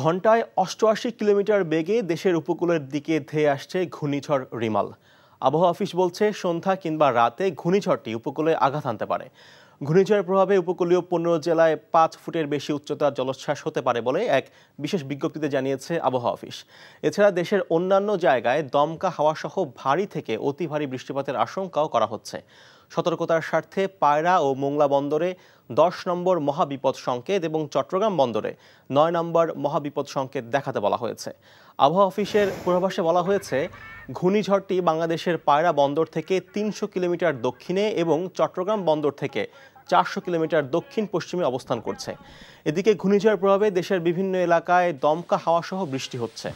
ঘন্টায় ৮৮ কিলোমিটার বেগে দেশের উপকূলের দিকে ধেয়ে আসছে ঘূর্ণিঝড় রিমাল। আবহাওয়া অফিস বলছে সন্ধ্যা কিংবা রাতে ঘূর্ণিঝড়টি উপকূলে আঘাত হানতে পারে। ঘূর্ণিঝড়ের প্রভাবে উপকূলীয় ১৫ জেলায় ৫ ফুটের বেশি উচ্চতার জলোচ্ছ্বাস হতে পারে বলে এক বিশেষ বিজ্ঞপ্তিতে জানিয়েছে আবহাওয়া অফিস। এছাড়া দেশের অন্যান্য জায়গায় দমকা হাওয়া সহ ভারী থেকে অতি ভারী বৃষ্টিপাতের আশঙ্কাও করা হচ্ছে। সতর্কতার স্বার্থে পায়রা ও মোংলা বন্দরে ১০ নম্বর মহাবিপদ সংকেত এবং চট্টগ্রাম বন্দরে ৯ নম্বর মহাবিপদ সংকেত দেখাতে বলা হয়েছে। আবহাওয়া অফিসের পূর্বাভাসে বলা হয়েছে, ঘূর্ণিঝড়টি বাংলাদেশের পায়রা বন্দর থেকে ৩০০ কিলোমিটার দক্ষিণে এবং চট্টগ্রাম বন্দর থেকে ৪০০ কিলোমিটার দক্ষিণ পশ্চিমে অবস্থান করছে। এদিকে ঘূর্ণিঝড়ের প্রভাবে দেশের বিভিন্ন এলাকায় দমকা হাওয়া সহ বৃষ্টি হচ্ছে।